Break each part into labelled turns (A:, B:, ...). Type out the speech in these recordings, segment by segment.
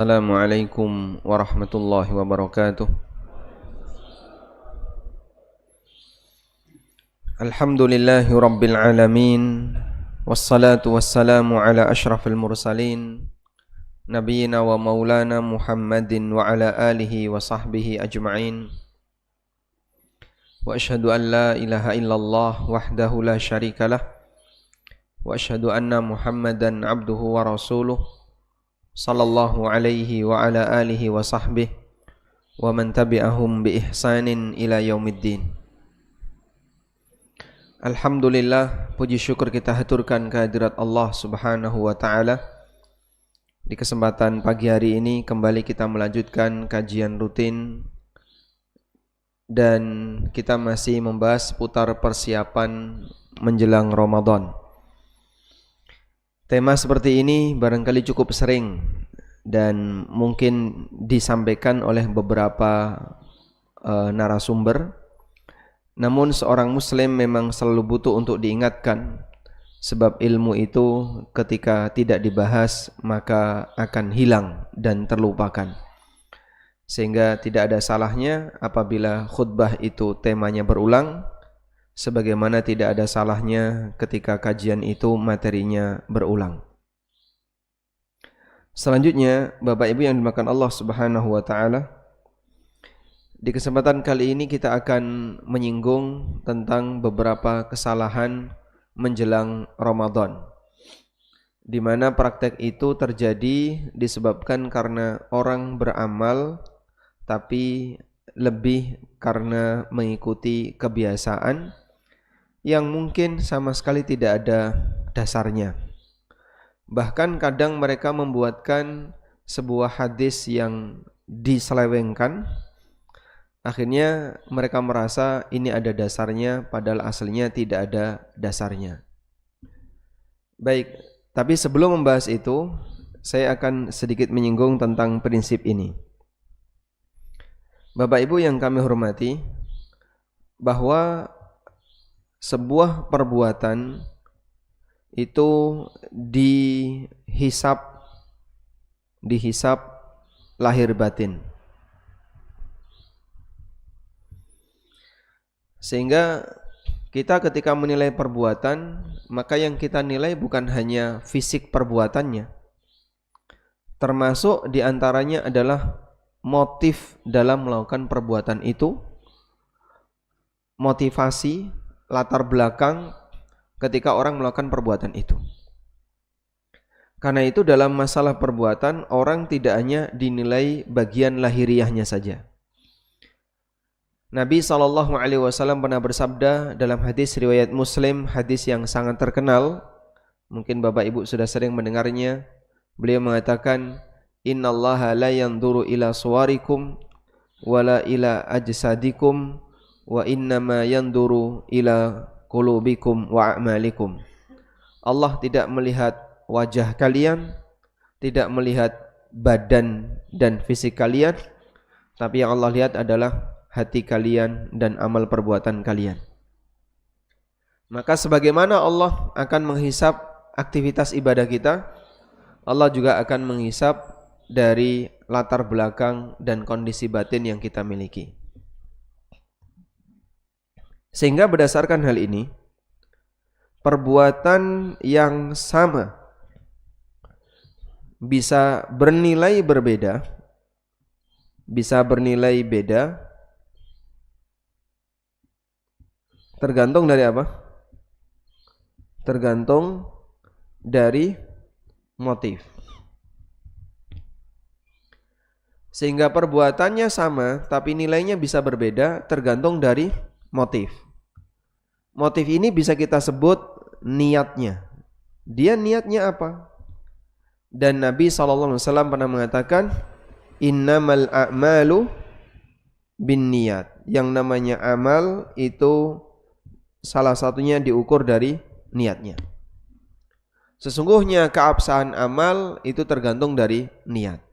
A: Assalamualaikum warahmatullahi wabarakatuh. Alhamdulillahi rabbil alamin. Wassalatu wassalamu ala ashrafil mursalin Nabiyyina wa maulana Muhammadin wa ala alihi wa sahbihi ajma'in. Wa ashhadu an la ilaha illallah wahdahu la syarikalah. Wa ashhadu anna Muhammadan abduhu wa rasuluh sallallahu alaihi wa ala alihi wa sahbihi wa man tabi'ahum bi ihsanin ila yaumiddin. Alhamdulillah, puji syukur kita haturkan kehadirat Allah Subhanahu wa taala. Di kesempatan pagi hari ini kembali kita melanjutkan kajian rutin dan kita masih membahas seputar persiapan menjelang Ramadan. Tema seperti ini barangkali cukup sering dan mungkin disampaikan oleh beberapa narasumber. Namun seorang muslim memang selalu butuh untuk diingatkan, sebab ilmu itu ketika tidak dibahas maka akan hilang dan terlupakan. Sehingga tidak ada salahnya apabila khutbah itu temanya berulang, sebagaimana tidak ada salahnya ketika kajian itu materinya berulang. Selanjutnya, Bapak Ibu yang dimakan Allah Subhanahu wa taala, di kesempatan kali ini kita akan menyinggung tentang beberapa kesalahan menjelang Ramadan, di mana praktek itu terjadi disebabkan karena orang beramal tapi lebih karena mengikuti kebiasaan yang mungkin sama sekali tidak ada dasarnya. Bahkan kadang mereka membuatkan sebuah hadis yang diselewengkan. Akhirnya mereka merasa ini ada dasarnya, padahal aslinya tidak ada dasarnya. Baik, tapi sebelum membahas itu, saya akan sedikit menyinggung tentang prinsip ini. Bapak Ibu yang kami hormati, bahwa sebuah perbuatan itu dihisap lahir batin. Sehingga kita ketika menilai perbuatan, maka yang kita nilai bukan hanya fisik perbuatannya, termasuk diantaranya adalah motif dalam melakukan perbuatan itu, motivasi, latar belakang ketika orang melakukan perbuatan itu. Karena itu dalam masalah perbuatan, orang tidak hanya dinilai bagian lahiriahnya saja. Nabi SAW pernah bersabda dalam hadis riwayat Muslim, hadis yang sangat terkenal, mungkin Bapak Ibu sudah sering mendengarnya. Beliau mengatakan, innallaha la yanzuru ila suwarikum wala ila ajsadikum wa innama yanzuru ila qulubikum wa a'malikum. Allah tidak melihat wajah kalian, tidak melihat badan dan fisik kalian, tapi yang Allah lihat adalah hati kalian dan amal perbuatan kalian. Maka sebagaimana Allah akan menghisap aktivitas ibadah kita, Allah juga akan menghisap dari latar belakang dan kondisi batin yang kita miliki. Sehingga berdasarkan hal ini, perbuatan yang sama bisa bernilai berbeda, tergantung dari apa? Tergantung dari motif. Sehingga perbuatannya sama tapi nilainya bisa berbeda tergantung dari motif. Motif ini bisa kita sebut niatnya. Dia niatnya apa? Dan Nabi SAW pernah mengatakan, innamal a'malu bin niat. Yang namanya amal itu salah satunya diukur dari niatnya. Sesungguhnya keabsahan amal itu tergantung dari niat.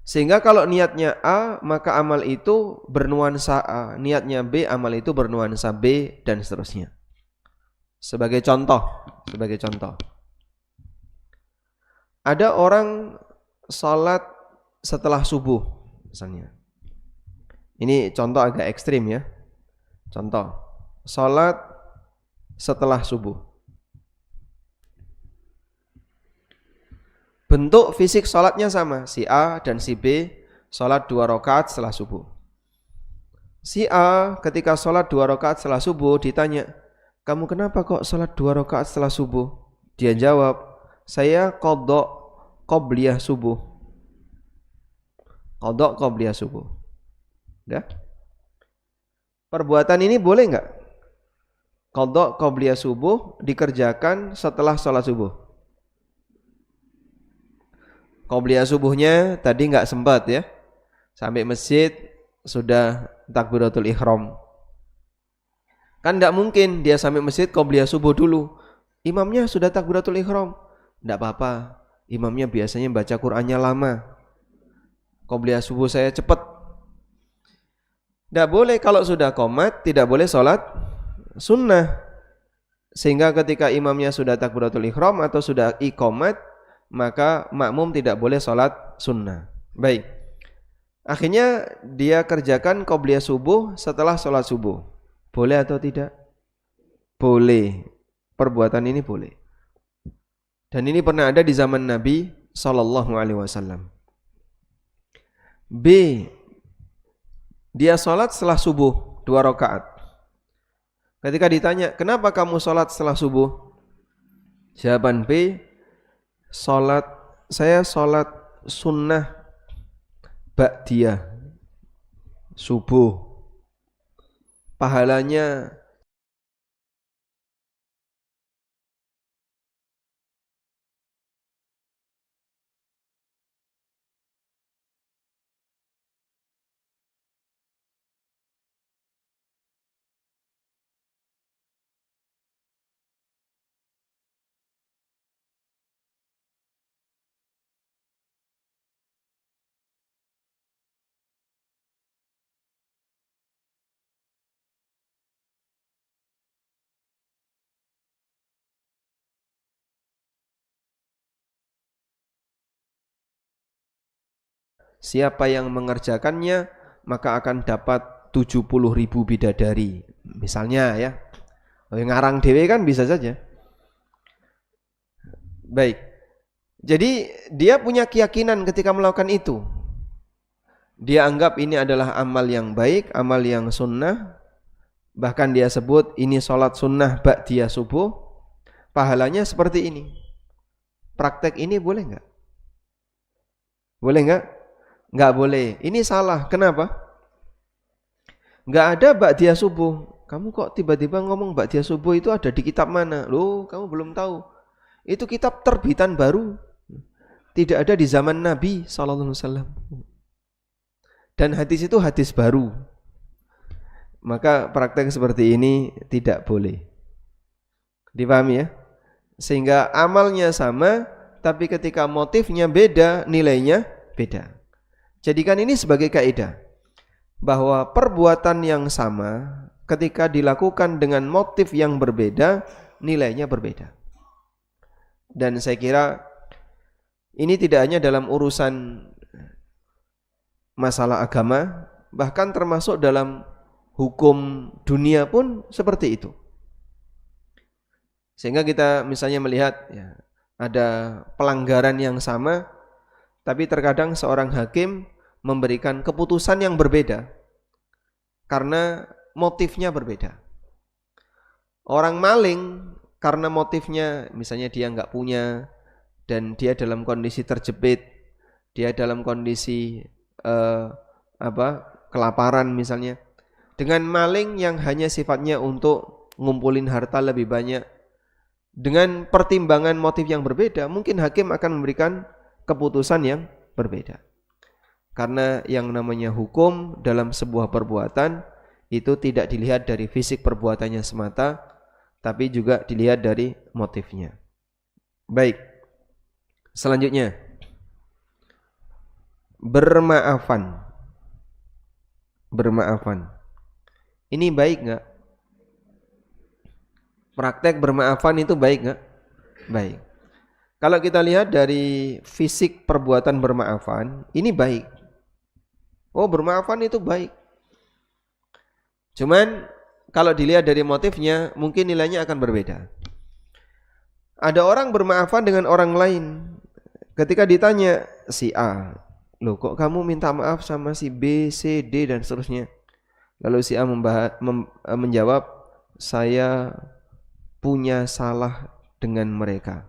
A: Sehingga kalau niatnya A, maka amal itu bernuansa A. Niatnya B, amal itu bernuansa B, dan seterusnya. Sebagai contoh. Ada orang salat setelah subuh misalnya. Ini contoh agak ekstrim ya. Contoh, salat setelah subuh. Bentuk fisik salatnya sama, si A dan si B salat 2 rakaat setelah subuh. Si A ketika salat 2 rakaat setelah subuh ditanya, "Kamu kenapa kok salat 2 rakaat setelah subuh?" Dia jawab, "Saya qadha qabliyah subuh." Qadha qabliyah subuh. Udah? Perbuatan ini boleh enggak? Qadha qabliyah subuh dikerjakan setelah salat subuh. Qabliyah subuhnya tadi enggak sempat ya. Sampai masjid sudah takbiratul ihram. Kan enggak mungkin dia sampai masjid qabliyah subuh dulu. Imamnya sudah takbiratul ihram. Enggak apa-apa. Imamnya biasanya baca Qur'annya lama. Qabliyah subuh saya cepat. Enggak boleh kalau sudah qomat, tidak boleh sholat sunnah. Sehingga ketika imamnya sudah takbiratul ihram atau sudah iqamat, maka makmum tidak boleh sholat sunnah. Baik. Akhirnya dia kerjakan qabliyah subuh setelah sholat subuh. Boleh atau tidak? Boleh. Perbuatan ini boleh. Dan ini pernah ada di zaman Nabi SAW. B. Dia sholat setelah subuh 2 rakaat. Ketika ditanya, "Kenapa kamu sholat setelah subuh?" Jawaban B, saya sholat sunnah ba'diyah subuh. Pahalanya siapa yang mengerjakannya maka akan dapat 70.000 bidadari. Misalnya ya. Ngarang dewe kan bisa saja. Baik. Jadi dia punya keyakinan ketika melakukan itu. Dia anggap ini adalah amal yang baik, amal yang sunnah. Bahkan dia sebut ini sholat sunnah ba'diyah subuh. Pahalanya seperti ini. Praktek ini boleh enggak? Boleh enggak? Enggak boleh. Ini salah. Kenapa? Enggak ada ba'diyah subuh. Kamu kok tiba-tiba ngomong ba'diyah subuh itu ada di kitab mana? Loh, kamu belum tahu. Itu kitab terbitan baru. Tidak ada di zaman Nabi SAW. Dan hadis itu hadis baru. Maka praktek seperti ini tidak boleh. Dipahami ya? Sehingga amalnya sama, tapi ketika motifnya beda, nilainya beda. Jadikan ini sebagai kaidah bahwa perbuatan yang sama ketika dilakukan dengan motif yang berbeda, nilainya berbeda. Dan saya kira ini tidak hanya dalam urusan masalah agama, bahkan termasuk dalam hukum dunia pun seperti itu. Sehingga kita misalnya melihat ya, ada pelanggaran yang sama, tapi terkadang seorang hakim memberikan keputusan yang berbeda karena motifnya berbeda. Orang maling karena motifnya misalnya dia nggak punya dan dia dalam kondisi terjepit, dia dalam kondisi kelaparan misalnya. Dengan maling yang hanya sifatnya untuk ngumpulin harta lebih banyak, dengan pertimbangan motif yang berbeda, mungkin hakim akan memberikan keputusan yang berbeda. Karena yang namanya hukum dalam sebuah perbuatan itu tidak dilihat dari fisik perbuatannya semata, tapi juga dilihat dari motifnya. Baik. Selanjutnya, bermaafan. Bermaafan. Ini baik enggak? Praktek bermaafan itu baik enggak? Baik. Kalau kita lihat dari fisik perbuatan bermaafan, ini baik. Oh, bermaafan itu baik. Cuman kalau dilihat dari motifnya, mungkin nilainya akan berbeda. Ada orang bermaafan dengan orang lain. Ketika ditanya si A, loh kok kamu minta maaf sama si B, C, D dan seterusnya. Lalu si A menjawab, saya punya salah dengan mereka.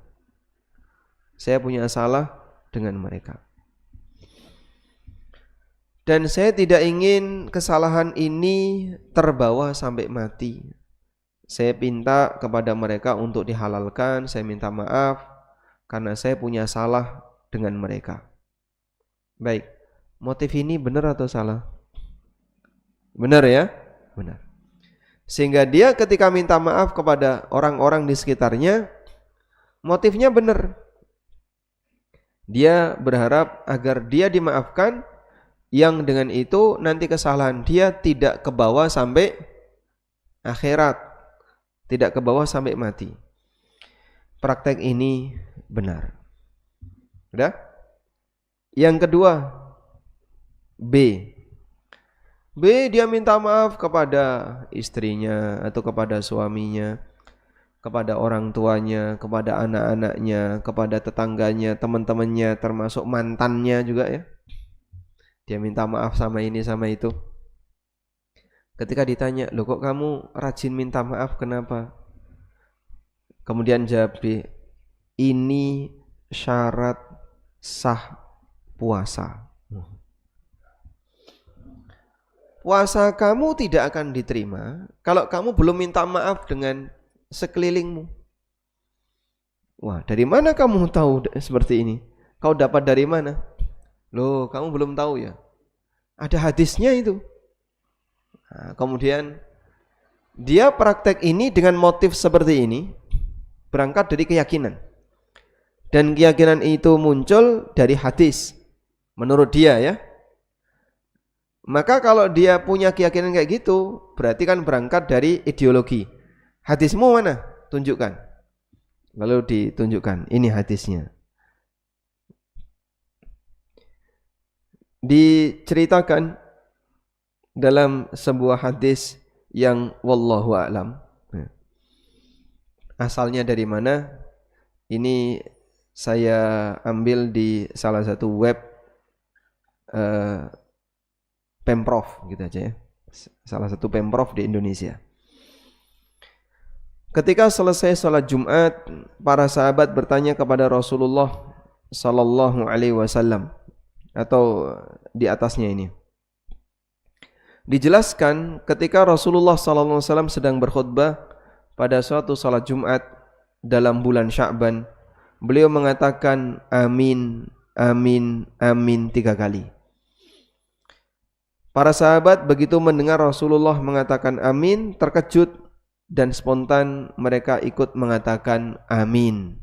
A: Saya punya salah dengan mereka. Dan saya tidak ingin kesalahan ini terbawa sampai mati. Saya minta kepada mereka untuk dihalalkan, saya minta maaf karena saya punya salah dengan mereka. Baik, motif ini benar atau salah? Benar ya? Benar. Sehingga dia ketika minta maaf kepada orang-orang di sekitarnya, motifnya benar. Dia berharap agar dia dimaafkan, yang dengan itu nanti kesalahan dia tidak kebawa sampai akhirat, tidak kebawa sampai mati. Praktek ini benar. Sudah? Yang kedua, B. Dia minta maaf kepada istrinya atau kepada suaminya, kepada orang tuanya, kepada anak-anaknya, kepada tetangganya, teman-temannya, termasuk mantannya juga ya. Dia minta maaf sama ini sama itu. Ketika ditanya, loh kok kamu rajin minta maaf, kenapa? Kemudian jawab B, ini syarat sah puasa. Puasa kamu tidak akan diterima kalau kamu belum minta maaf dengan sekelilingmu. Wah, dari mana kamu tahu seperti ini? Kau dapat dari mana? Loh, kamu belum tahu ya? Ada hadisnya itu. Nah, kemudian dia praktek ini dengan motif seperti ini, berangkat dari keyakinan. Dan keyakinan itu muncul dari hadis, menurut dia ya. Maka kalau dia punya keyakinan kayak gitu, berarti kan berangkat dari ideologi. Hadismu mana? Tunjukkan. Lalu ditunjukkan, ini hadisnya. Diceritakan dalam sebuah hadis yang wallahu a'lam. Asalnya dari mana? Ini saya ambil di salah satu web Pemprov gitu aja ya. Salah satu Pemprov di Indonesia. Ketika selesai sholat Jumat, para sahabat bertanya kepada Rasulullah sallallahu alaihi wasallam, atau di atasnya ini. Dijelaskan ketika Rasulullah sallallahu alaihi wasallam sedang berkhutbah pada suatu sholat Jumat dalam bulan Sya'ban, beliau mengatakan amin, amin, amin 3 kali. Para sahabat begitu mendengar Rasulullah mengatakan amin, terkejut dan spontan mereka ikut mengatakan amin.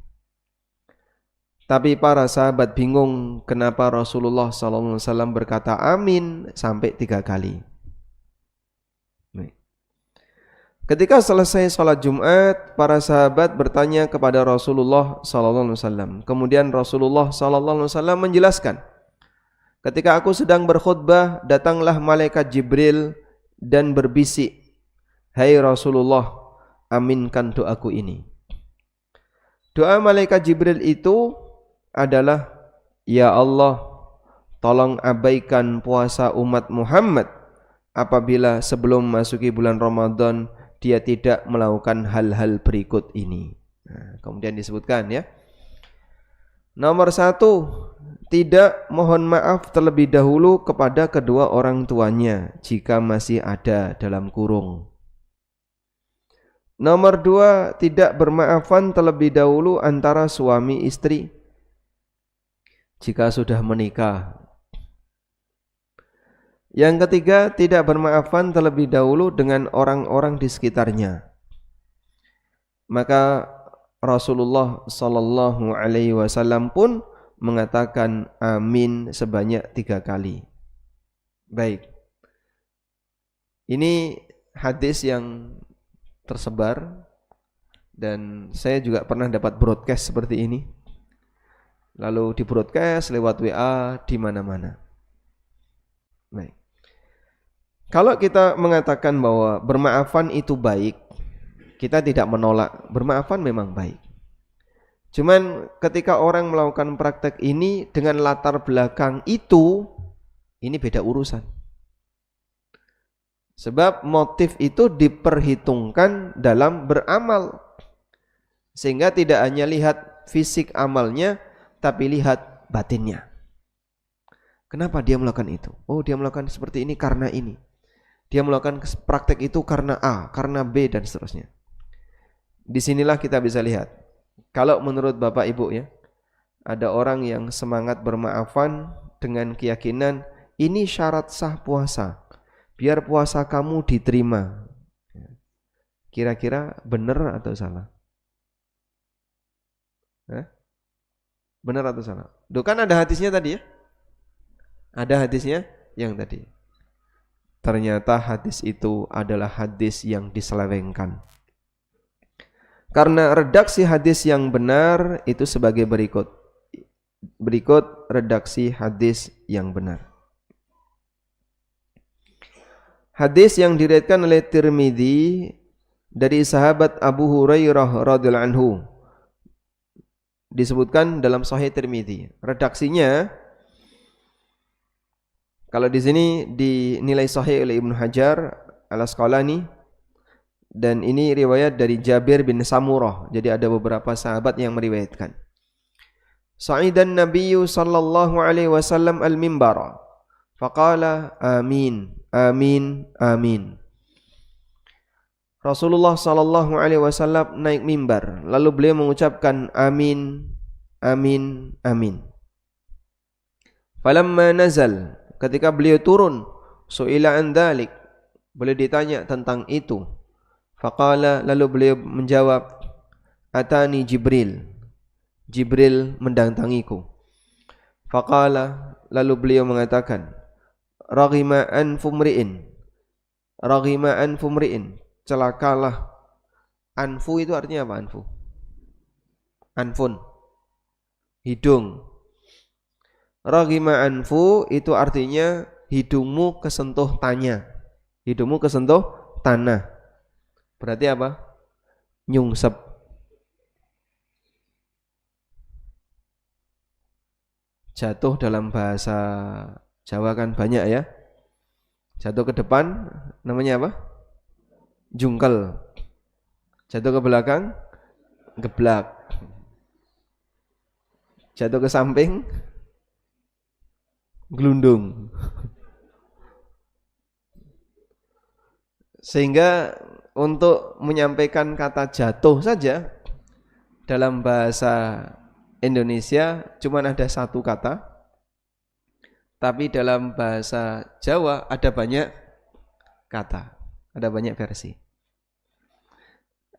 A: Tapi para sahabat bingung kenapa Rasulullah SAW berkata amin sampai 3 kali. Ketika selesai sholat Jumat, para sahabat bertanya kepada Rasulullah SAW. Kemudian Rasulullah SAW menjelaskan, ketika aku sedang berkhutbah, datanglah malaikat Jibril dan berbisik, hai Rasulullah, aminkan doaku ini. Doa malaikat Jibril itu adalah, ya Allah, tolong abaikan puasa umat Muhammad apabila sebelum masuki bulan Ramadan dia tidak melakukan hal-hal berikut ini. Nah, kemudian disebutkan ya. Nomor 1, tidak mohon maaf terlebih dahulu kepada kedua orang tuanya jika masih ada dalam kurung. Nomor 2, tidak bermaafan terlebih dahulu antara suami istri jika sudah menikah. Yang ketiga, tidak bermaafan terlebih dahulu dengan orang-orang di sekitarnya. Maka Rasulullah sallallahu alaihi wasallam pun mengatakan amin sebanyak 3 kali. Baik. Ini hadis yang tersebar dan saya juga pernah dapat broadcast seperti ini. lalu di broadcast lewat WA di mana-mana. Baik. Kalau kita mengatakan bahwa bermaafan itu baik, kita tidak menolak, bermaafan memang baik. Cuman ketika orang melakukan praktek ini dengan latar belakang itu, ini beda urusan. Sebab motif itu diperhitungkan dalam beramal. Sehingga tidak hanya lihat fisik amalnya, tapi lihat batinnya. Kenapa dia melakukan itu? Oh, dia melakukan seperti ini karena ini. Dia melakukan praktek itu karena A, karena B, dan seterusnya. Disinilah kita bisa lihat. Kalau menurut Bapak Ibu ya, ada orang yang semangat bermaafan dengan keyakinan ini syarat sah puasa. Biar puasa kamu diterima. Kira-kira benar atau salah? Benar atau salah? Duh, kan ada hadisnya tadi ya? Ada hadisnya yang tadi. Ternyata hadis itu adalah hadis yang diselewengkan. Karena redaksi hadis yang benar itu sebagai berikut. Berikut redaksi hadis yang benar. Hadis yang diriwayatkan oleh Tirmidzi dari sahabat Abu Hurairah radhiyallahu anhu. Disebutkan dalam Sahih Tirmidzi. Redaksinya kalau di sini dinilai sahih oleh Ibnu Hajar Al-Asqalani, dan ini riwayat dari Jabir bin Samurah. Jadi ada beberapa sahabat yang meriwayatkan. Sa'idan Nabiyyu sallallahu alaihi wasallam al-mimbara faqala amin amin amin. Rasulullah sallallahu alaihi wasallam naik mimbar, lalu beliau mengucapkan amin amin amin. Falamma nazal, ketika beliau turun, su'ila an dzalik, beliau ditanya tentang itu. Faqala, lalu beliau menjawab, atani Jibril, Jibril mendatangiku. Faqala, lalu beliau mengatakan, raghima anfu mri'in, raghima anfu mri'in, celakalah. Anfu itu artinya apa? Anfu, anfun, hidung. Raghima anfu itu artinya hidungmu kesentuh tanya. Hidungmu kesentuh tanah. Berarti apa? Nyungsep. Jatuh dalam bahasa Jawa kan banyak ya. Jatuh ke depan namanya apa? Jungkel. Jatuh ke belakang geblak. Jatuh ke samping gelundung. Sehingga untuk menyampaikan kata jatuh saja dalam bahasa Indonesia cuma ada satu kata, tapi dalam bahasa Jawa ada banyak kata, ada banyak versi.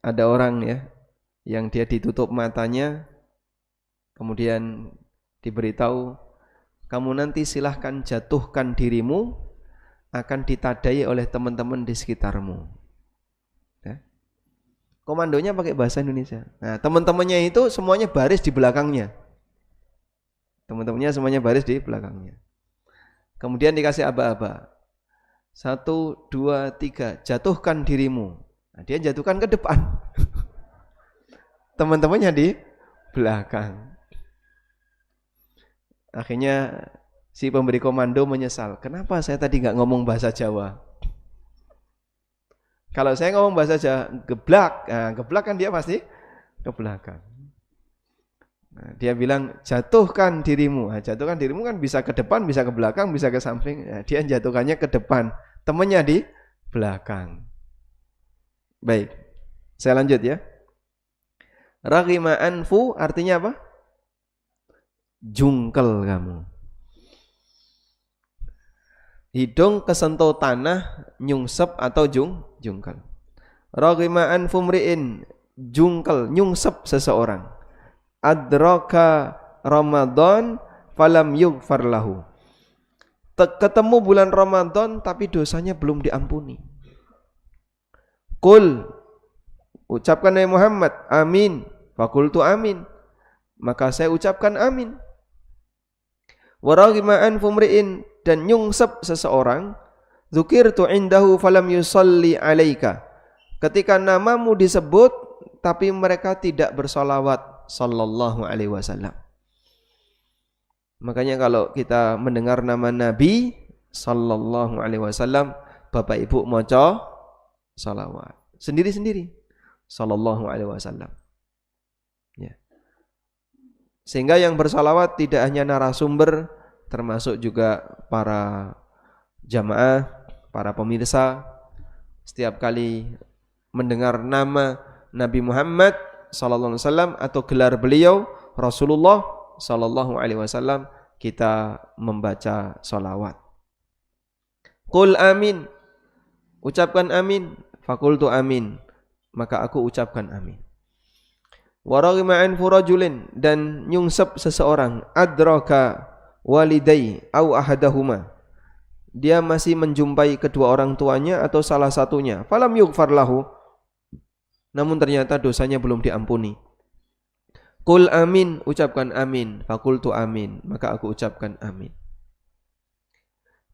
A: Ada orang ya yang dia ditutup matanya, kemudian diberitahu, kamu nanti silahkan jatuhkan dirimu, akan ditadai oleh teman-teman di sekitarmu. Ya. Komandonya pakai bahasa Indonesia. Nah, teman-temannya itu semuanya baris di belakangnya. Teman-temannya semuanya baris di belakangnya. Kemudian dikasih aba-aba. 1, 2, 3, jatuhkan dirimu. Nah, dia jatuhkan ke depan. Teman-temannya di belakang. Akhirnya si pemberi komando menyesal. Kenapa saya tadi nggak ngomong bahasa Jawa? Kalau saya ngomong bahasa Jawa, geblak. Nah, geblak kan dia pasti ke belakang. Nah, dia bilang jatuhkan dirimu. Nah, jatuhkan dirimu kan bisa ke depan, bisa ke belakang, bisa ke samping. Nah, dia jatuhkannya ke depan, temannya di belakang. Baik, saya lanjut ya. Raghima anfu artinya apa? Jungkel kamu. Hidung kesentuh tanah, nyungsep atau jungkel. Raghima anfu mri'in, jungkel, nyungsep seseorang. Adraka Ramadan falam yughfar lahu. Ketemu bulan Ramadan tapi dosanya belum diampuni. Qul, ucapkan Nabi Muhammad, amin. Fakultu amin. Maka saya ucapkan amin. Wa raghima anfu mri'in, dan nyungsep seseorang, dzukirtu indahu falam yusalli alaika, ketika namamu disebut tapi mereka tidak bersolawat sallallahu alaihi wasallam. Makanya kalau kita mendengar nama Nabi sallallahu alaihi wasallam, Bapak Ibu maca salawat sendiri-sendiri sallallahu alaihi wasallam. Ya. Sehingga yang bersalawat tidak hanya narasumber, termasuk juga para jamaah, para pemirsa. Setiap kali mendengar nama Nabi Muhammad sallallahu alaihi wasallam atau gelar beliau Rasulullah sallallahu alaihi wasallam, kita membaca salawat. Qul amin, ucapkan amin. Fakultu amin, maka aku ucapkan amin. Wa raghima anfu rajulin, dan nyungsep seseorang, adraka walidai au ahadahuma, dia masih menjumpai kedua orang tuanya atau salah satunya, falam yughfar lahu, namun ternyata dosanya belum diampuni. Qul amin, ucapkan amin. Fakultu amin, maka aku ucapkan amin.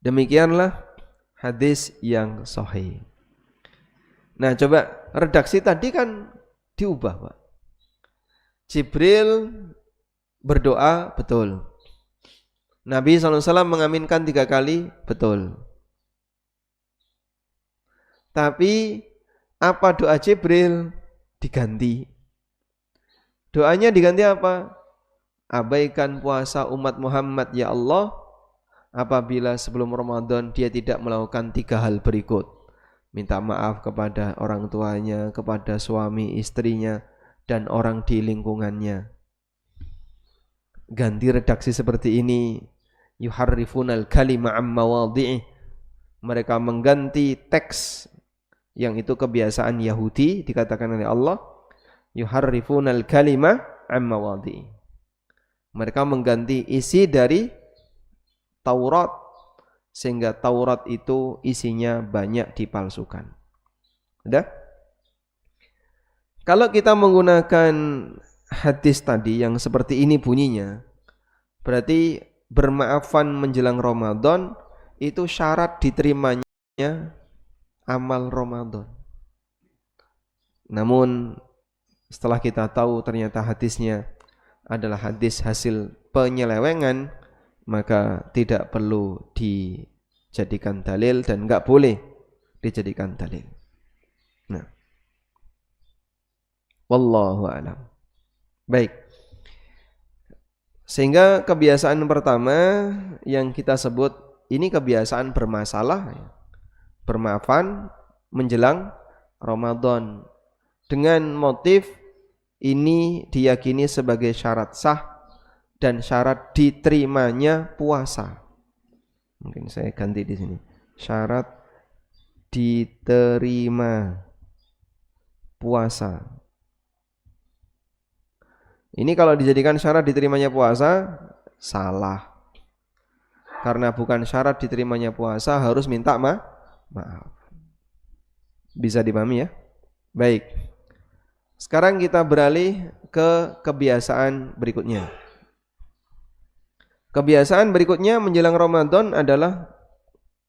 A: Demikianlah hadis yang sahih. Nah, coba redaksi tadi kan diubah, Pak. Jibril berdoa, betul. Nabi SAW mengaminkan 3 kali, betul. Tapi apa doa Jibril? Diganti. Doanya diganti apa? Abaikan puasa umat Muhammad ya Allah apabila sebelum Ramadan dia tidak melakukan 3 hal berikut. Minta maaf kepada orang tuanya, kepada suami istrinya, dan orang di lingkungannya. Ganti redaksi seperti ini. Yuharrifunal kalima amma wadhi'ih. Mereka mengganti teks yang itu kebiasaan Yahudi, dikatakan oleh Allah. Yuharrifunal kalima amma wadhi'ih. Mereka mengganti isi dari Taurat, sehingga Taurat itu isinya banyak dipalsukan. Udah? Kalau kita menggunakan hadis tadi yang seperti ini bunyinya, berarti bermaafan menjelang Ramadan itu syarat diterimanya amal Ramadan. Namun setelah kita tahu ternyata hadisnya adalah hadis hasil penyelewengan, maka tidak perlu dijadikan dalil dan enggak boleh dijadikan dalil. Nah, wallahu a'lam. Baik. Sehingga kebiasaan pertama yang kita sebut ini kebiasaan bermasalah, bermaafan menjelang Ramadan dengan motif ini diyakini sebagai syarat sah dan syarat diterimanya puasa. Mungkin saya ganti di sini. Syarat diterima puasa. Ini kalau dijadikan syarat diterimanya puasa, salah. Karena bukan syarat diterimanya puasa harus minta maaf. Bisa dipahami ya? Baik. Sekarang kita beralih ke kebiasaan berikutnya. Kebiasaan berikutnya menjelang Ramadan adalah,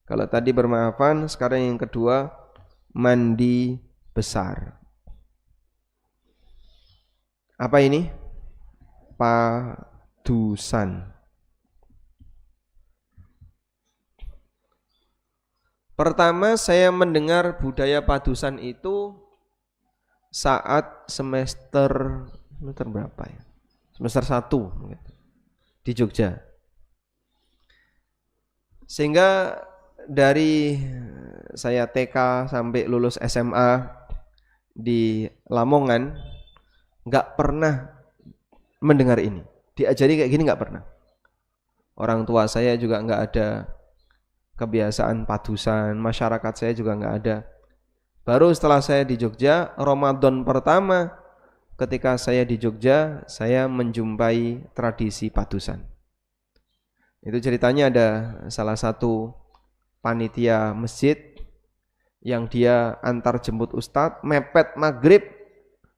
A: kalau tadi bermaafan, sekarang yang kedua mandi besar. Apa ini? Padusan. Pertama saya mendengar budaya padusan itu saat semester berapa ya? Semester 1 di Jogja. Sehingga dari saya TK sampai lulus SMA di Lamongan nggak pernah mendengar ini. Diajari kayak gini nggak pernah. Orang tua saya juga nggak ada kebiasaan padusan, masyarakat saya juga nggak ada. Baru setelah saya di Jogja, Ramadan pertama ketika saya di Jogja, saya menjumpai tradisi padusan. Itu ceritanya ada salah satu panitia masjid yang dia antar jemput ustadz, mepet maghrib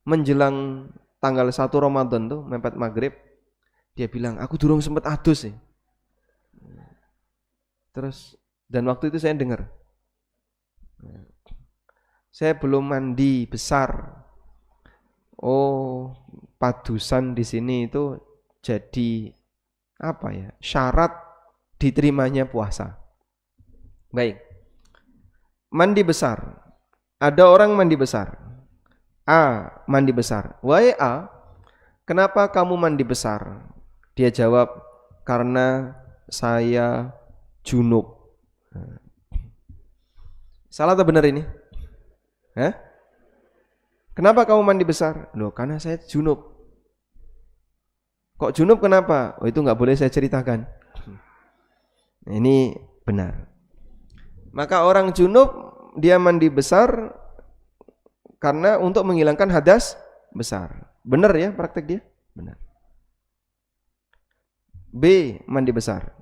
A: menjelang tanggal 1 Ramadan tuh, mepet maghrib. Dia bilang, aku durung sempet adus sih. Terus dan waktu itu saya dengar, saya belum mandi besar. Oh, padusan di sini itu jadi apa ya? Syarat diterimanya puasa. Baik. Mandi besar. Ada orang mandi besar. A mandi besar. Wahai A, kenapa kamu mandi besar? Dia jawab, karena saya junub. Salah atau benar ini? Hah? Kenapa kamu mandi besar? Loh, karena saya junub. Kok junub kenapa? Oh, itu nggak boleh saya ceritakan. Ini benar. Maka orang junub dia mandi besar karena untuk menghilangkan hadas besar. Benar ya praktek dia? Benar. B mandi besar.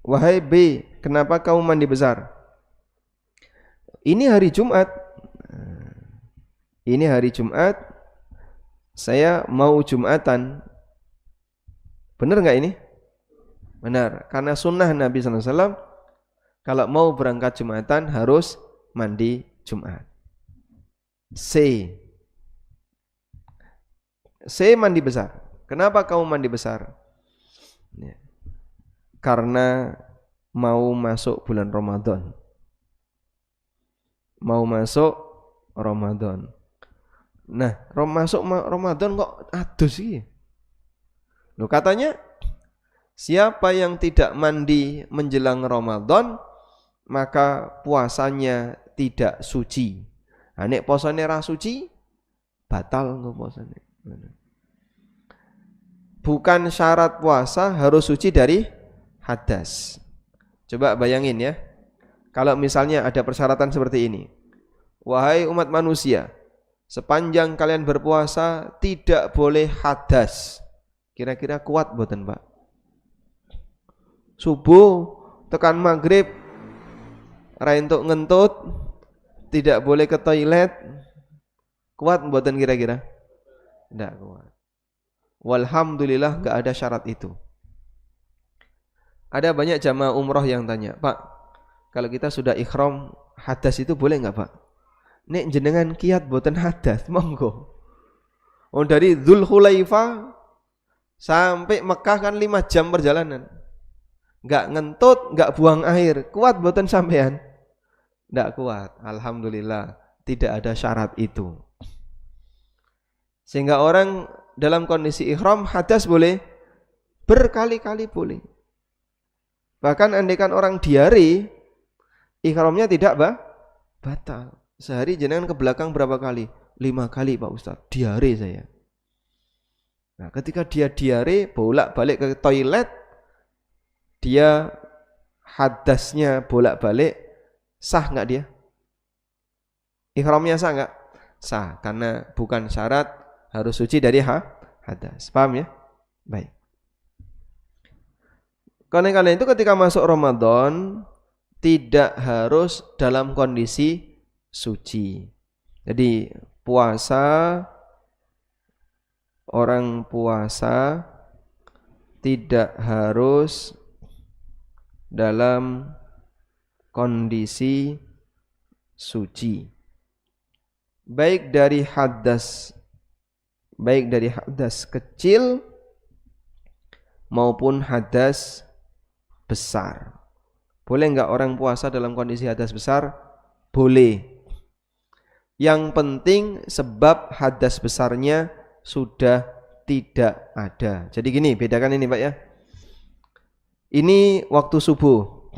A: Wahai B, kenapa kamu mandi besar? Ini hari Jumat. Ini hari Jumat, saya mau Jumatan. Benar nggak ini? Benar, karena sunnah Nabi SAW, kalau mau berangkat Jumatan harus mandi Jumat. C mandi besar. Kenapa kamu mandi besar? Karena mau masuk bulan Ramadan. Mau masuk Ramadan. Nah, masuk Ramadan kok adus sih? Loh, katanya siapa yang tidak mandi menjelang Ramadan maka puasanya tidak suci. Nah, nek posane ra suci batal engko posane. Bukan syarat puasa harus suci dari hadas. Coba bayangin ya. Kalau misalnya ada persyaratan seperti ini. Wahai umat manusia, sepanjang kalian berpuasa tidak boleh hadas. Kira-kira kuat mboten, Pak? Subuh tekan maghrib ra entuk ngentut, tidak boleh ke toilet. Kuat mboten kira-kira? Tidak kuat. Walhamdulillah enggak ada syarat itu. Ada banyak jamaah umroh yang tanya, Pak, kalau kita sudah ikhram hadas itu boleh enggak, Pak? Nek jenengan kiat boten hadas, monggo. Oh, dari Dzulhulaifah sampai Mekah kan 5 jam perjalanan. Enggak ngentut, enggak buang air. Kuat boten sampean? Enggak kuat. Alhamdulillah, tidak ada syarat itu. Sehingga orang dalam kondisi ihram hadas boleh, berkali-kali boleh. Bahkan andaikan orang diare, ihramnya tidak batal. Sehari jenengan ke belakang berapa kali? 5 kali Pak Ustaz, diare saya. Nah, ketika dia diare, bolak-balik ke toilet, dia hadasnya bolak-balik, sah nggak dia? Ihramnya sah nggak? Sah, karena bukan syarat harus suci dari hadas. Paham ya? Baik. Karena itu ketika masuk Ramadan tidak harus dalam kondisi suci. Jadi orang puasa tidak harus dalam kondisi suci. Baik dari hadas kecil maupun hadas besar. Boleh enggak orang puasa dalam kondisi hadas besar? Boleh. Yang penting sebab hadas besarnya sudah tidak ada. Jadi gini, bedakan ini Pak ya. Ini waktu subuh.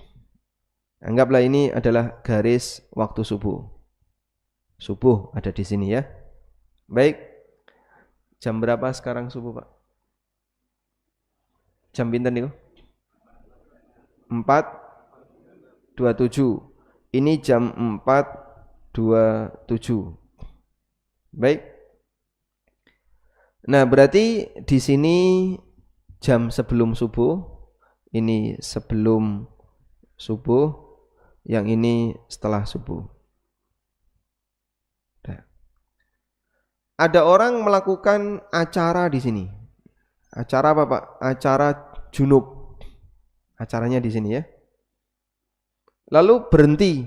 A: Anggaplah ini adalah garis waktu subuh. Subuh ada di sini ya. Baik. Jam berapa sekarang subuh Pak? Jam pinten niku? 4:27. Ini jam 4:27. Baik. Nah, berarti di sini jam sebelum subuh, ini sebelum subuh, yang ini setelah subuh. Nah. Ada orang melakukan acara di sini. Acara apa Pak? Acara junub. Acaranya di sini ya. lalu berhenti.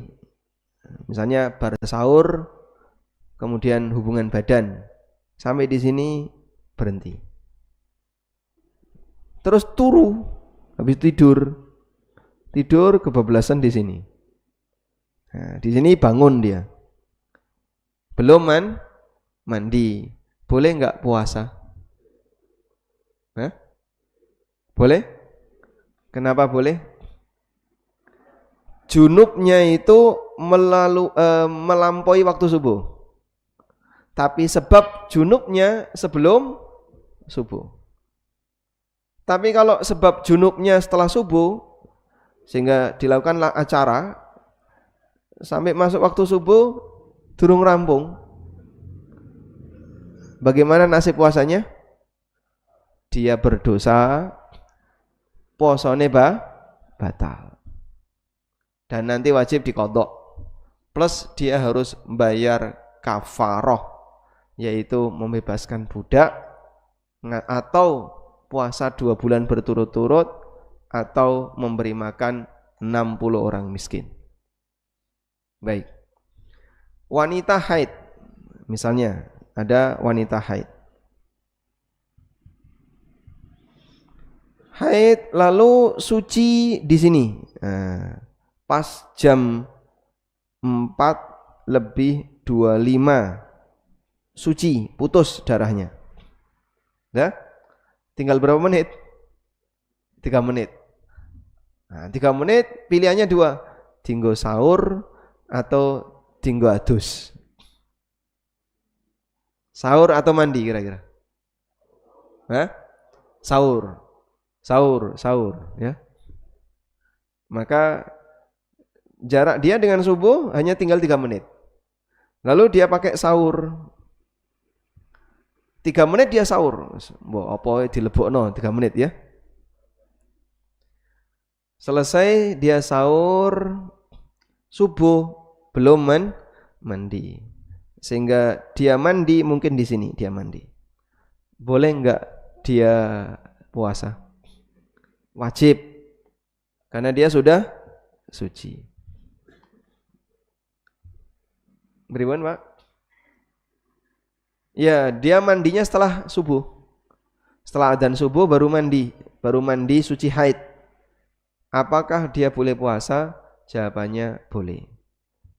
A: Misalnya bar sahur, kemudian hubungan badan. Sampai di sini berhenti. Terus turu, habis tidur kebablasan di sini. Nah, di sini bangun dia. Belum mandi. Boleh enggak puasa? Hah? Boleh? Kenapa boleh? Junubnya itu melampaui waktu subuh. Tapi sebab junubnya sebelum subuh. Tapi kalau sebab junubnya setelah subuh, sehingga dilakukanlah acara sampai masuk waktu subuh durung rampung, bagaimana nasib puasanya? Dia berdosa, posone batal, dan nanti wajib diqadha. Plus dia harus bayar kafaroh, yaitu membebaskan budak, atau puasa 2 bulan berturut-turut, atau memberi makan 60 orang miskin. Baik. Wanita haid, misalnya ada wanita haid. Haid lalu suci di sini. Nah, pas jam 4:25 suci, putus darahnya. Ya? Tinggal berapa menit? 3 menit. Nah, 3 menit pilihannya 2. Dinggo sahur atau dinggo adus. Sahur atau mandi kira-kira? Hah? Sahur ya. Maka jarak dia dengan subuh hanya tinggal 3 menit. Lalu dia pakai sahur. 3 menit dia sahur. Mbok apa dilebokno 3 menit ya. Selesai dia sahur, subuh belum mandi. Sehingga dia mandi mungkin di sini dia mandi. Boleh enggak dia puasa? Wajib. Karena dia sudah suci. Beriwan, Pak? Ya, dia mandinya setelah subuh. Setelah adzan subuh baru mandi suci haid. Apakah dia boleh puasa? Jawabannya boleh.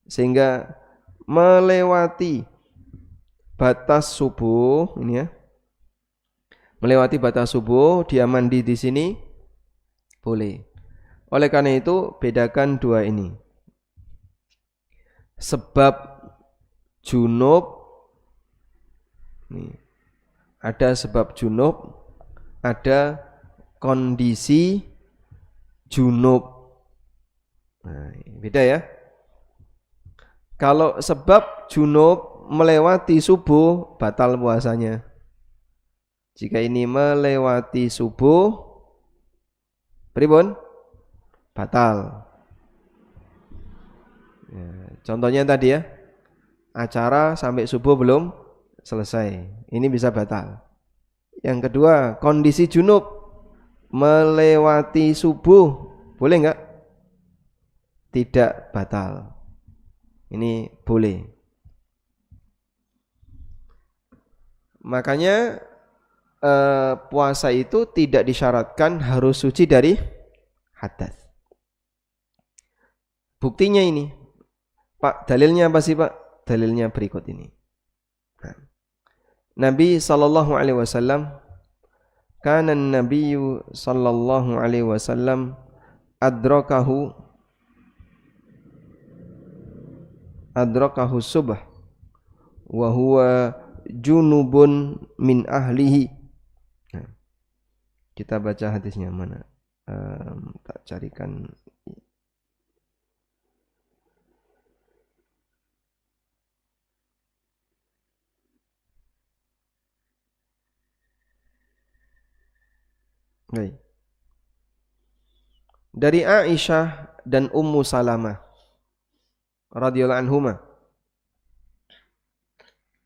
A: Sehingga melewati batas subuh ini ya. Melewati batas subuh dia mandi di sini boleh. Oleh karena itu bedakan dua ini. Sebab junub, nih, ada sebab junub, ada kondisi junub. Nah, beda ya. Kalau sebab junub melewati subuh batal puasanya. Jika ini melewati subuh, pripun? Batal. Ya, contohnya tadi ya, acara sampai subuh belum selesai, ini bisa batal. Yang kedua, kondisi junub melewati subuh, boleh enggak? Tidak batal. Ini boleh. Makanya puasa itu tidak disyaratkan harus suci dari hadas. Buktinya ini, Pak, dalilnya apa sih Pak? Dalilnya berikut ini. Nah, Nabi sallallahu alaihi wasallam, kana an-nabiyyu sallallahu alaihi wasallam adrakahu subh wa huwa junubun min ahlihi. Nah, kita baca hadisnya mana? Tak carikan. Baik. Dari Aisyah dan Ummu Salamah radhiyallahu anhuma,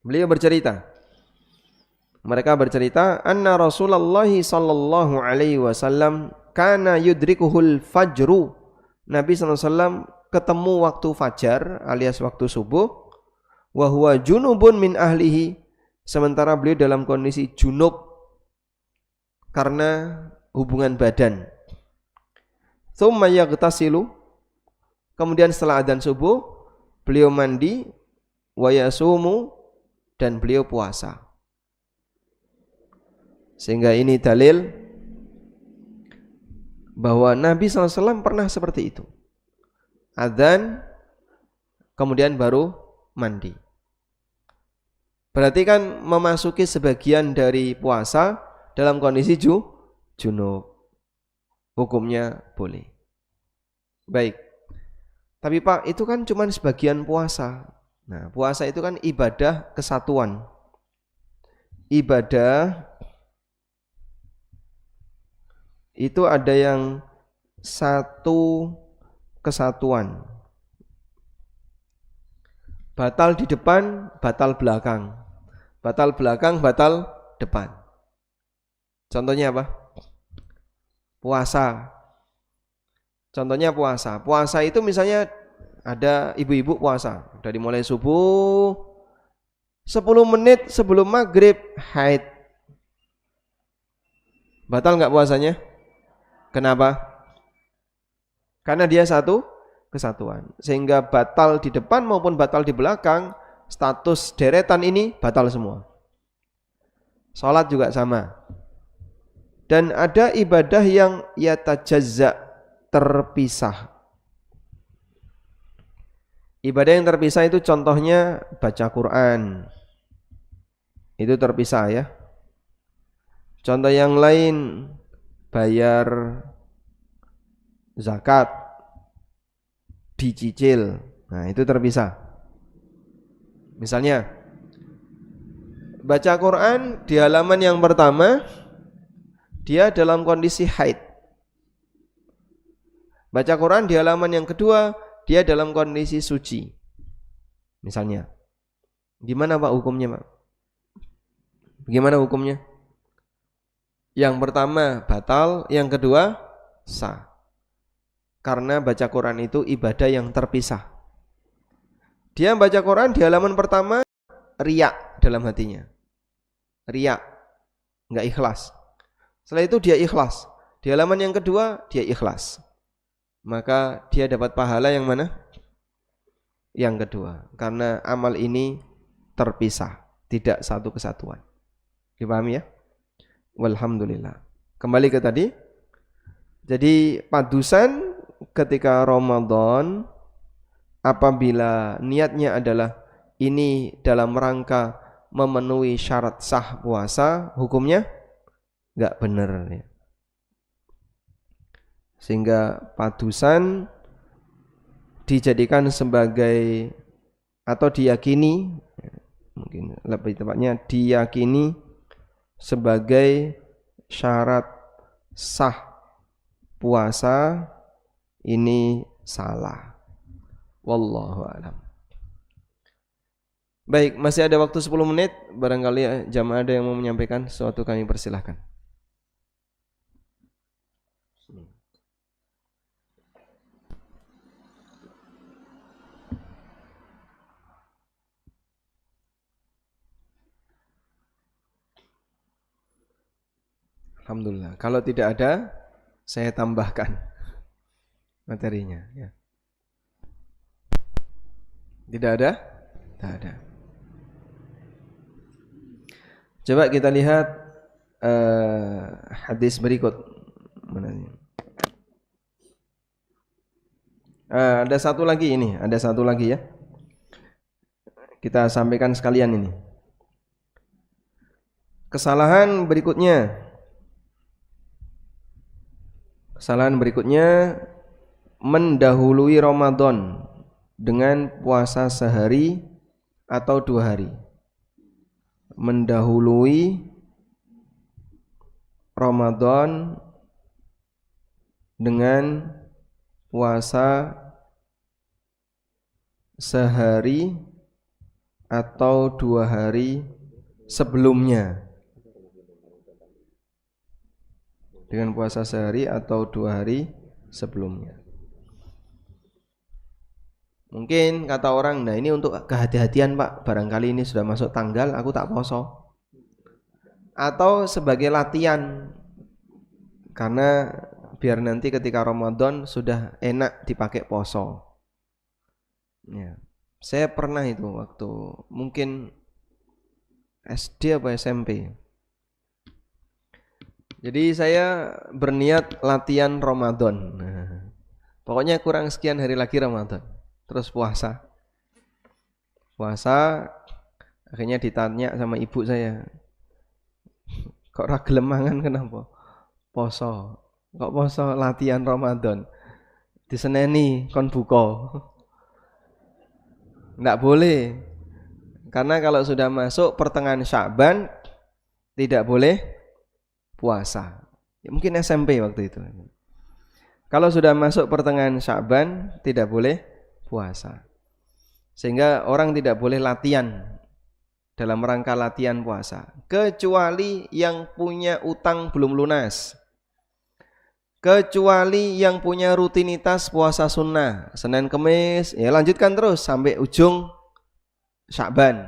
A: beliau bercerita, mereka bercerita, anna Rasulullah sallallahu alaihi wasallam kana yudrikuhul fajru. Nabi sallallahu alaihi wasallam ketemu waktu fajar alias waktu subuh, wa huwa junubun min ahlihi, sementara beliau dalam kondisi junub karena hubungan badan. Tsumma yaghtasilu, kemudian setelah adzan subuh beliau mandi, wa yasumu, dan beliau puasa. Sehingga ini dalil bahwa Nabi SAW pernah seperti itu. Adzan kemudian baru mandi. Berarti kan memasuki sebagian dari puasa dalam kondisi junub. Hukumnya boleh. Baik. Tapi Pak, itu kan cuma sebagian puasa. Nah, puasa itu kan ibadah kesatuan. Ibadah itu ada yang satu kesatuan. Batal di depan, batal belakang. Batal belakang, batal depan. Contohnya apa? Puasa. Contohnya puasa. Puasa itu misalnya ada ibu-ibu puasa dari mulai subuh 10 menit sebelum maghrib haid. Batal nggak puasanya? Kenapa? Karena dia satu kesatuan. Sehingga batal di depan maupun batal di belakang, status deretan ini batal semua. Salat juga sama. Dan ada ibadah yang yatajazza, terpisah. Ibadah yang terpisah itu contohnya baca Quran. Itu terpisah ya. Contoh yang lain, bayar zakat, dicicil. Nah, itu terpisah. Misalnya baca Quran di halaman yang pertama dia dalam kondisi haid. Baca Quran di halaman yang kedua dia dalam kondisi suci. Misalnya. Gimana Pak hukumnya, Pak? Bagaimana hukumnya? Yang pertama batal, yang kedua sah. Karena baca Quran itu ibadah yang terpisah. Dia baca Quran di halaman pertama riak dalam hatinya. Riak, enggak ikhlas. Setelah itu dia ikhlas. Di halaman yang kedua dia ikhlas. Maka dia dapat pahala yang mana? Yang kedua. Karena amal ini terpisah, tidak satu kesatuan. Dipahami ya? Walhamdulillah. Kembali ke tadi. Jadi padusan ketika Ramadan, apabila niatnya adalah ini dalam rangka memenuhi syarat sah puasa, hukumnya enggak benar ya. Sehingga padusan dijadikan sebagai atau diyakini, mungkin lebih tepatnya diyakini sebagai syarat sah puasa, ini salah. Wallahu a'lam. Baik, masih ada waktu 10 menit. Barangkali jamaah ada yang mau menyampaikan sesuatu, kami persilahkan. Alhamdulillah. Kalau tidak ada, saya tambahkan materinya ya. Tidak ada? Tidak ada. Coba kita lihat hadis berikut. Mana ini? Ada satu lagi ini, ada satu lagi ya. Kita sampaikan sekalian ini. Kesalahan berikutnya mendahului Ramadan dengan puasa sehari atau 2 hari. Mendahului Ramadan dengan puasa sehari atau 2 hari sebelumnya. Dengan puasa sehari atau 2 hari sebelumnya. Mungkin kata orang, nah ini untuk kehati-hatian Pak, barangkali ini sudah masuk tanggal aku tak poso. Atau sebagai latihan, karena biar nanti ketika Ramadan sudah enak dipakai poso. Ya. Saya pernah itu waktu mungkin SD apa SMP. Jadi saya berniat latihan Ramadan. Nah, pokoknya kurang sekian hari lagi Ramadan. Terus puasa. Akhirnya ditanya sama ibu saya. Kok ra gelem mangan kenapa? Poso. Kok poso latihan Ramadan? Diseneni kon buka. Enggak boleh. Karena kalau sudah masuk pertengahan Sya'ban tidak boleh puasa. Ya, mungkin SMP waktu itu. Kalau sudah masuk pertengahan Sya'ban tidak boleh puasa. Sehingga orang tidak boleh latihan dalam rangka latihan puasa, kecuali yang punya utang belum lunas, kecuali yang punya rutinitas puasa sunnah Senin Kemis, ya lanjutkan terus sampai ujung Sya'ban.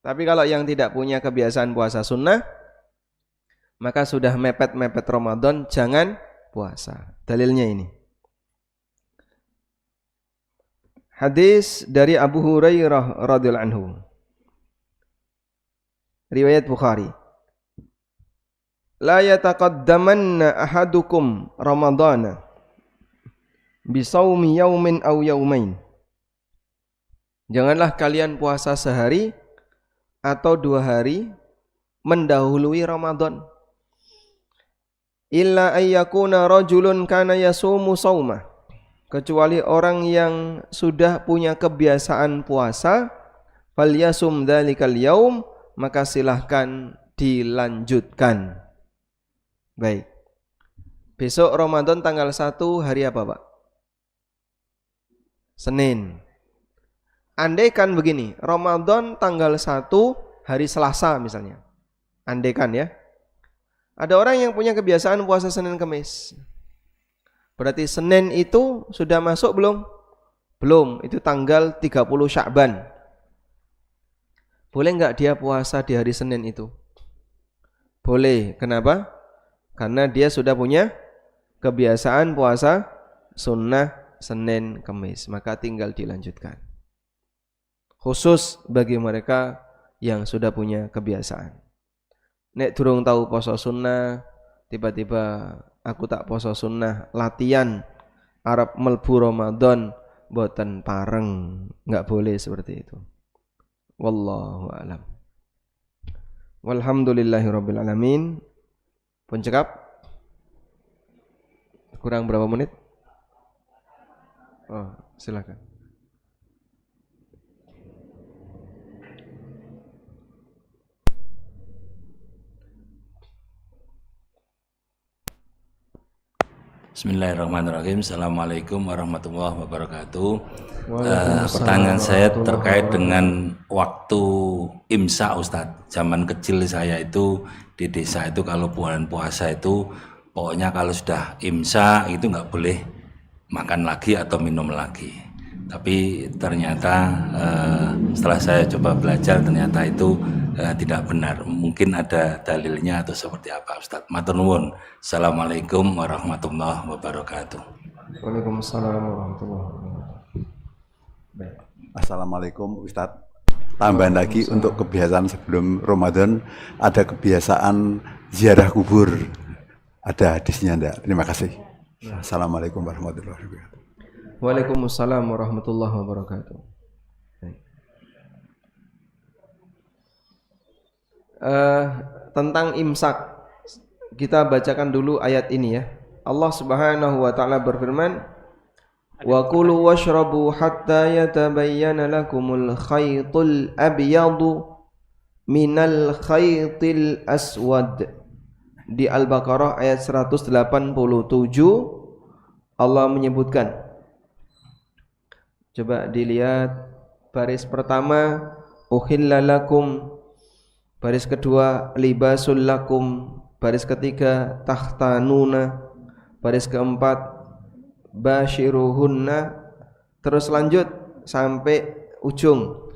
A: Tapi kalau yang tidak punya kebiasaan puasa sunnah, maka sudah mepet-mepet Ramadan jangan puasa. Dalilnya ini hadis dari Abu Hurairah radhiyallahu anhu, riwayat Bukhari. La yataqaddamanna ahadukum Ramadana bisawmi yaumin aw yaumain. Janganlah kalian puasa sehari atau 2 hari mendahului Ramadan. Illa ayyakuna rajulun kana yasumu sauma. Kecuali orang yang sudah punya kebiasaan puasa, falyasum dzalikal yaum, maka silahkan dilanjutkan. Baik. Besok Ramadan tanggal 1 hari apa, Pak? Senin. Andaikan begini, Ramadan tanggal 1 hari Selasa misalnya. Andaikan ya. Ada orang yang punya kebiasaan puasa Senin Kemis. Berarti Senin itu sudah masuk belum? Belum, itu tanggal 30 Sya'ban. Boleh enggak dia puasa di hari Senin itu? Boleh. Kenapa? Karena dia sudah punya kebiasaan puasa sunnah Senin Kemis, maka tinggal dilanjutkan. Khusus bagi mereka yang sudah punya kebiasaan. Nek durung tahu poso sunnah, tiba-tiba aku tak poso sunnah, latihan Arab melbu Ramadan boten pareng, enggak boleh seperti itu. Wallahu a'lam. Walhamdulillahirabbil alamin. Pun cekap. Kurang berapa menit? Oh, silakan.
B: Bismillahirrahmanirrahim. Assalamualaikum warahmatullahi wabarakatuh. Pertanyaan saya terkait dengan waktu imsak, Ustadz. Zaman kecil saya itu di desa itu kalau bulan puasa itu pokoknya kalau sudah imsak itu nggak boleh makan lagi atau minum lagi. Tapi ternyata setelah saya coba belajar ternyata itu tidak benar. Mungkin ada dalilnya atau seperti apa, Ustaz? Matur nuwun. Assalamualaikum warahmatullahi wabarakatuh.
A: Waalaikumsalam warahmatullahi wabarakatuh.
C: Assalamualaikum, Ustaz. Tambahan lagi untuk kebiasaan sebelum Ramadan, ada kebiasaan ziarah kubur. Ada hadisnya enggak? Terima kasih. Assalamualaikum warahmatullahi wabarakatuh.
A: Waalaikumsalam warahmatullahi wabarakatuh. Tentang imsak, kita bacakan dulu ayat ini ya. Allah Subhanahu wa taala berfirman, wa kulu washrabu hatta yatabayyana lakumul khaytul abyadu minal khaytil aswad. Di Al-Baqarah ayat 187 Allah menyebutkan, coba dilihat baris pertama, uhilla lakum, baris kedua libasul lakum, baris ketiga tahtanuna, baris keempat bashiruhunna, terus lanjut sampai ujung.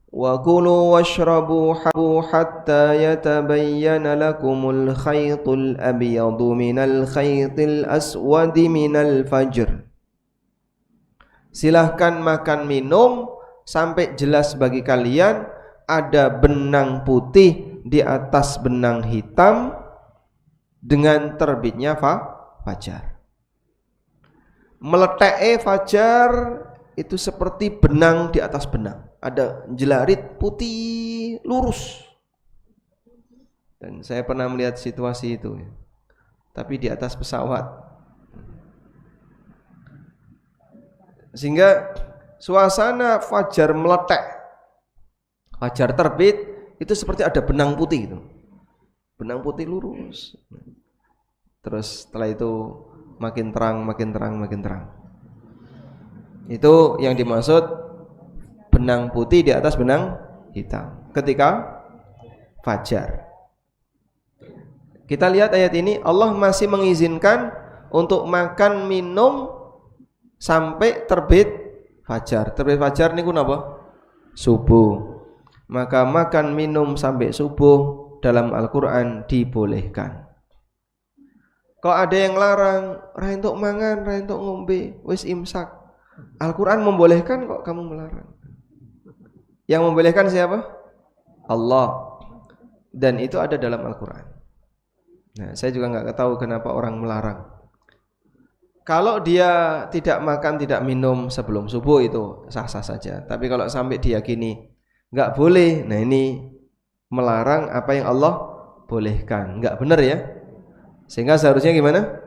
A: Wa kulu washrabu hatta yatabayyana lakumul khaytul abyadu minal khaytil aswadi minal fajr. Silahkan makan minum sampai jelas bagi kalian ada benang putih di atas benang hitam dengan terbitnya fajar. Meletek fajar itu seperti benang di atas benang. Ada jelarit putih lurus. Dan saya pernah melihat situasi itu, tapi di atas pesawat. Sehingga suasana fajar meletek, fajar terbit itu seperti ada benang putih itu. Benang putih lurus. Terus setelah itu makin terang, makin terang, makin terang. Itu yang dimaksud benang putih di atas benang hitam ketika fajar. Kita lihat ayat ini, Allah masih mengizinkan untuk makan minum sampai terbit fajar. Terbit fajar niku napa? Subuh. Maka makan minum sampai subuh dalam Al-Qur'an dibolehkan. Kok ada yang larang, ra entuk mangan, ra entuk ngombe, wis imsak. Al-Qur'an membolehkan kok kamu melarang. Yang membolehkan siapa? Allah. Dan itu ada dalam Al-Quran. Nah, saya juga nggak tahu kenapa orang melarang. Kalau dia tidak makan, tidak minum sebelum subuh itu sah-sah saja. Tapi kalau sampai diyakini nggak boleh, nah ini melarang apa yang Allah bolehkan. Nggak benar ya. Sehingga seharusnya gimana?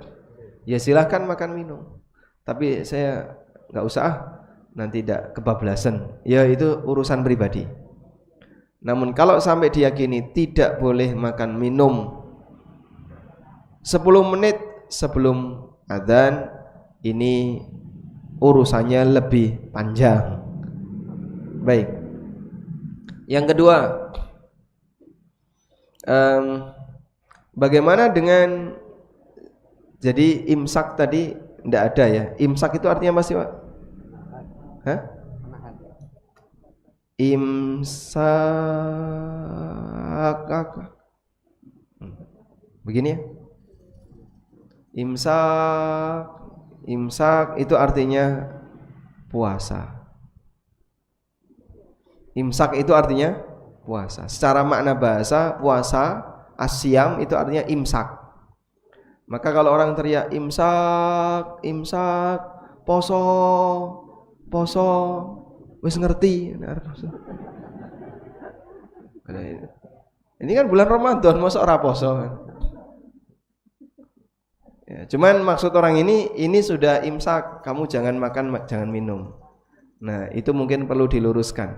A: Ya silahkan makan minum. Tapi saya nggak usah. Nanti tidak kebablasan, ya itu urusan pribadi. Namun kalau sampai diyakini tidak boleh makan minum 10 menit sebelum adzan, ini urusannya lebih panjang. Baik. Yang kedua, bagaimana dengan, jadi imsak tadi tidak ada ya. Imsak itu artinya apa sih, Pak? Hah? Imsak begini ya. Imsak itu artinya puasa. Imsak itu artinya puasa. Secara makna bahasa puasa, asyam itu artinya imsak. Maka kalau orang teriak imsak, imsak, poso, poso, wis ngerti. Ini kan bulan Ramadan, masa ora poso kan? Ya, cuman maksud orang ini sudah imsak, kamu jangan makan, jangan minum. Nah, itu mungkin perlu diluruskan.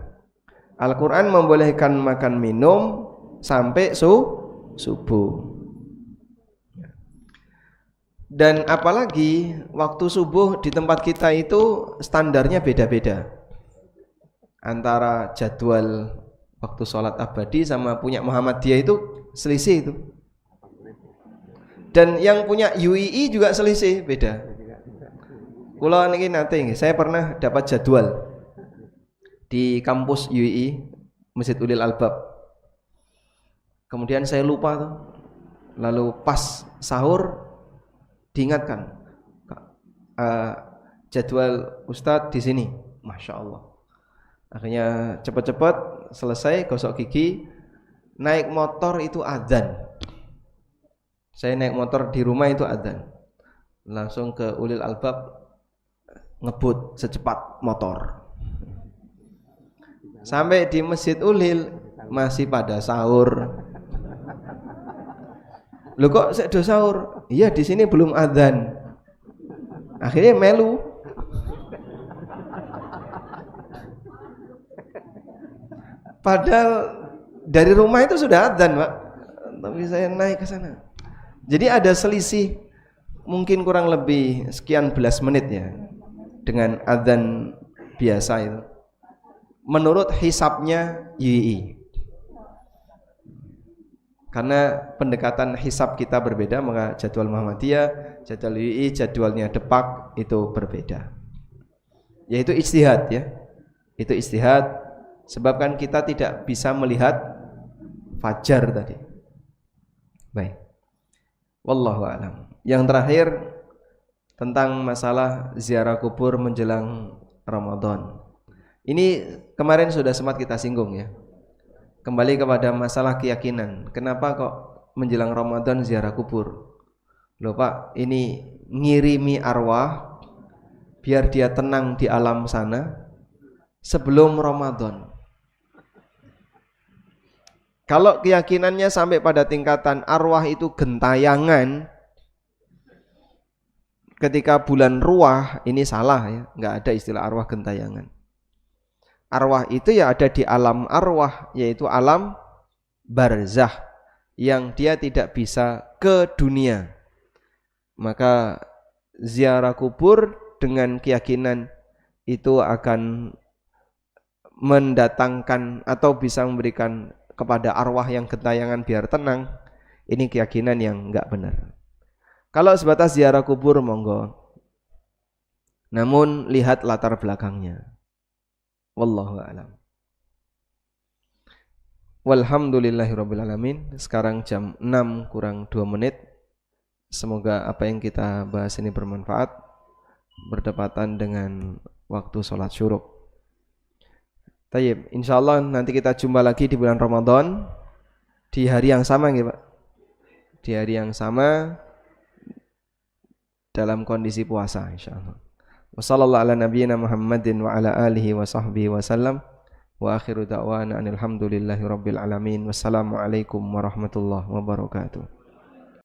A: Al-Quran membolehkan makan minum sampai subuh. Dan apalagi waktu subuh di tempat kita itu standarnya beda-beda. Antara jadwal waktu sholat abadi sama punya Muhammadiyah itu selisih itu. Dan yang punya UII juga selisih, beda. Kula niki nate nggih, saya pernah dapat jadwal di kampus UII Masjid Ulil Albab. Kemudian saya lupa tuh. Lalu pas sahur diingatkan, jadwal Ustadz di sini, masya Allah. Akhirnya cepat-cepat selesai gosok gigi, naik motor itu adzan. Saya naik motor di rumah itu adzan, langsung ke Ulil Albab ngebut secepat motor. Sampai di Masjid Ulil masih pada sahur. Loh kok sedo sahur? Iya di sini belum adzan. Akhirnya melu. Padahal dari rumah itu sudah adzan, Pak. Tapi saya naik ke sana. Jadi ada selisih mungkin kurang lebih sekian belas menit ya dengan adzan biasa itu. Menurut hisabnya YI. Karena pendekatan hisab kita berbeda, maka jadwal Muhammadiyah, jadwal UI, jadwalnya Depak itu berbeda. Yaitu ijtihad ya. Itu ijtihad, sebab kan kita tidak bisa melihat fajar tadi. Baik. Wallahu a'lam. Yang terakhir tentang masalah ziarah kubur menjelang Ramadan. Ini kemarin sudah sempat kita singgung ya. Kembali kepada masalah keyakinan. Kenapa kok menjelang Ramadan ziarah kubur? Loh Pak, ini ngirimi arwah biar dia tenang di alam sana sebelum Ramadan. Kalau keyakinannya sampai pada tingkatan arwah itu gentayangan ketika bulan ruah, ini salah ya, nggak ada istilah arwah gentayangan. Arwah itu ya ada di alam arwah, yaitu alam barzah yang dia tidak bisa ke dunia. Maka ziarah kubur dengan keyakinan itu akan mendatangkan atau bisa memberikan kepada arwah yang gentayangan biar tenang. Ini keyakinan yang enggak benar. Kalau sebatas ziarah kubur monggo, namun lihat latar belakangnya. Wallahu a'lam. Walhamdulillahirabbil alamin. Sekarang jam 6 kurang 2 menit. Semoga apa yang kita bahas ini bermanfaat, berdepatan dengan waktu sholat syuruk. Tayyib, insyaallah nanti kita jumpa lagi di bulan Ramadan di hari yang sama gitu Pak. Di hari yang sama dalam kondisi puasa insyaallah. Wassallallahu ala nabiyyina Muhammadin wa ala alihi wa sahbihi wasallam. Wa akhiru da'wana alhamdulillahi rabbil alamin. Wassalamualaikum warahmatullahi wabarakatuh.